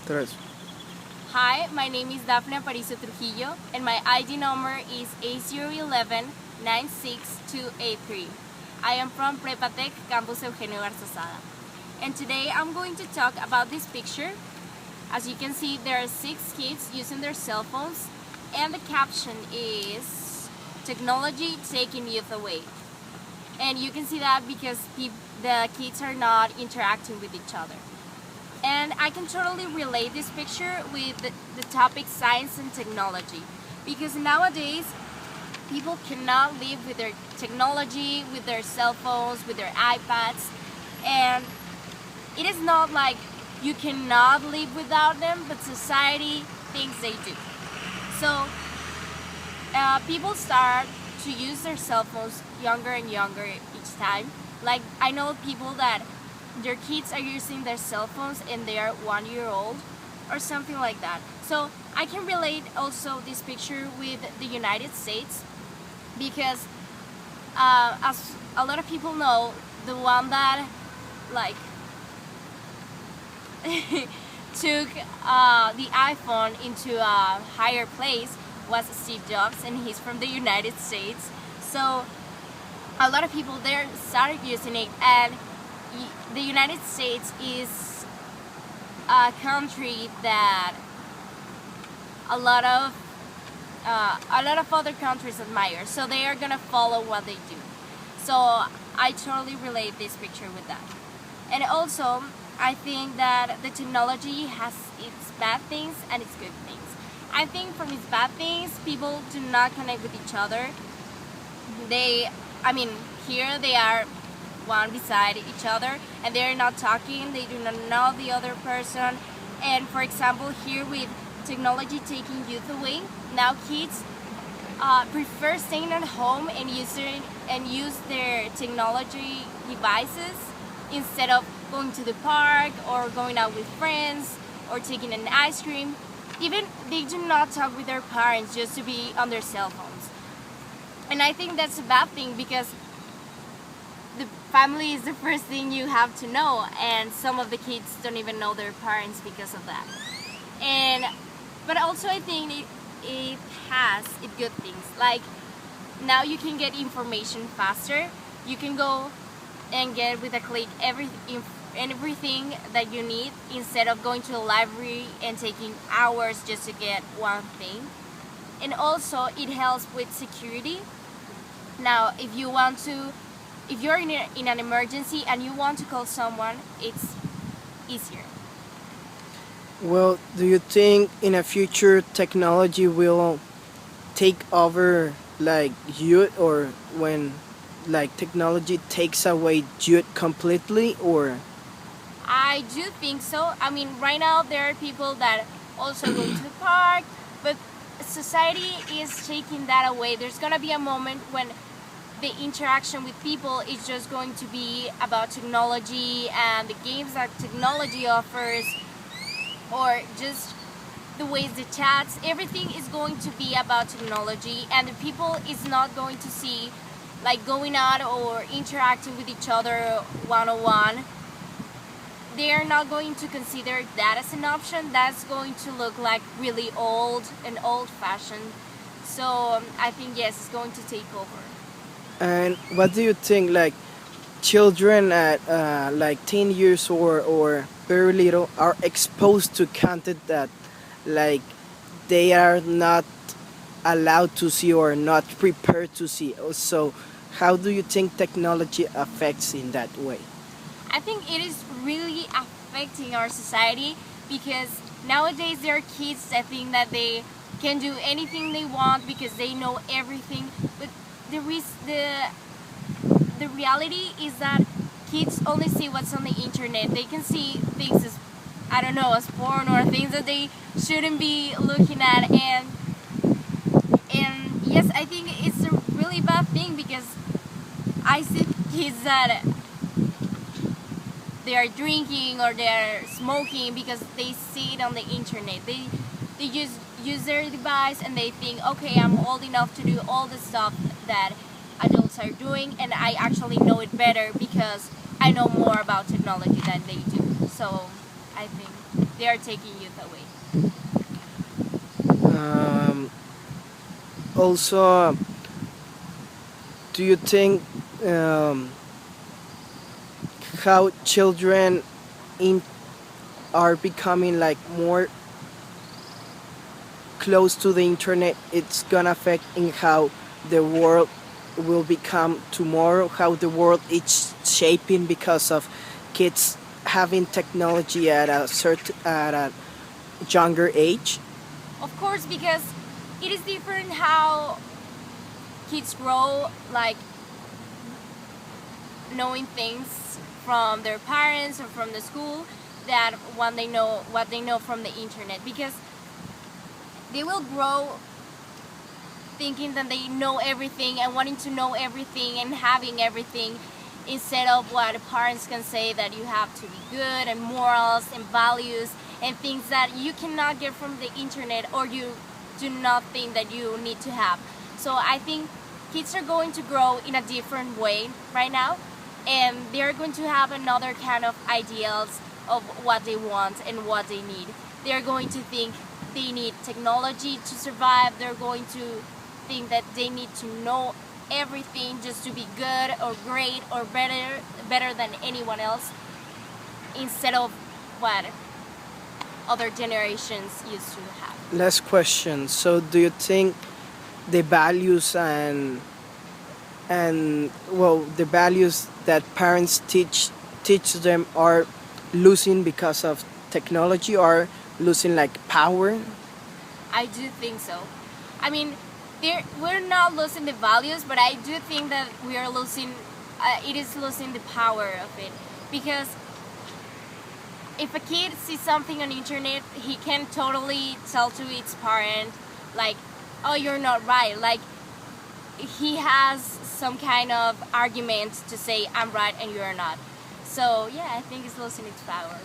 Tres. Hi, my name is Daphne Aparicio Trujillo, and my ID number is A011-96283. I am from Prepatec, Campus Eugenio Garzazada. And today I'm going to talk about this picture. As you can see, there are 6 kids using their cell phones, and the caption is "Technology taking youth away." And you can see that because the kids are not interacting with each other. And I can totally relate this picture with the topic science and technology, because nowadays people cannot live with their technology, with their cell phones, with their iPads, and it is not like you cannot live without them, but society thinks they do. So people start to use their cell phones younger and younger each time. Like, I know people that their kids are using their cell phones and they are 1 year old or something like that. So I can relate also this picture with the United States, because as a lot of people know, the one that like took the iPhone into a higher place was Steve Jobs, and he's from the United States. So a lot of people there started using it, and the United States is a country that a lot of other countries admire, so they are gonna follow what they do. So I totally relate this picture with that. And also, I think that the technology has its bad things and its good things. I think from its bad things, people do not connect with each other. Here they are one beside each other and they're not talking, they do not know the other person. And for example, here with technology taking youth away, now kids prefer staying at home and use their technology devices instead of going to the park or going out with friends or taking an ice cream. Even they do not talk with their parents just to be on their cell phones. And I think that's a bad thing, because the family is the first thing you have to know, and some of the kids don't even know their parents because of that. But also I think it has its good things. Like, now you can get information faster. You can go and get with a click everything that you need, instead of going to a library and taking hours just to get one thing. And also it helps with security. Now if you're in an emergency and you want to call someone, it's easier. Well, do you think in a future technology will take over like youth, or when like technology takes away youth completely, or? I do think so. Right now there are people that also go to the park, but society is taking that away. There's gonna be a moment when the interaction with people is just going to be about technology and the games that technology offers, or just the ways the chats, everything is going to be about technology, and the people is not going to see like going out or interacting with each other one-on-one. They are not going to consider that as an option. That's going to look like really old and old-fashioned. So I think yes, it's going to take over. And what do you think, like children at like 10 years or very little are exposed to content that like they are not allowed to see or not prepared to see? So how do you think technology affects in that way? I think it is really affecting our society, because nowadays there are kids that think that they can do anything they want because they know everything. But the reality is that kids only see what's on the internet. They can see things as, I don't know, as porn or things that they shouldn't be looking at. And yes, I think it's a really bad thing, because I see kids that they are drinking or they are smoking because they see it on the internet. They just use their device and they think, okay, I'm old enough to do all the stuff that adults are doing, and I actually know it better because I know more about technology than they do. So I think they are taking youth away. Um, Also, do you think um, how children in are becoming like more close to the internet, it's gonna affect in how the world will become tomorrow, how the world is shaping because of kids having technology at a younger age? Of course, because it is different how kids grow, like knowing things from their parents or from the school, that what they know from the internet, because they will grow thinking that they know everything and wanting to know everything and having everything, instead of what parents can say, that you have to be good, and morals and values and things that you cannot get from the internet, or you do not think that you need to have. So I think kids are going to grow in a different way right now, and they're going to have another kind of ideals of what they want and what they need. They're going to think they need technology to survive. They're going to think that they need to know everything just to be good or great or better than anyone else, instead of what other generations used to have. Last question. So, do you think the values and well, the values that parents teach them are losing because of technology, or losing like power? I do think so. I mean, we're not losing the values, but I do think that we are losing. It is losing the power of it, because if a kid sees something on the internet, he can totally tell to its parent, like, "Oh, you're not right." Like, he has some kind of argument to say, "I'm right and you're not." So yeah, I think it's losing its power.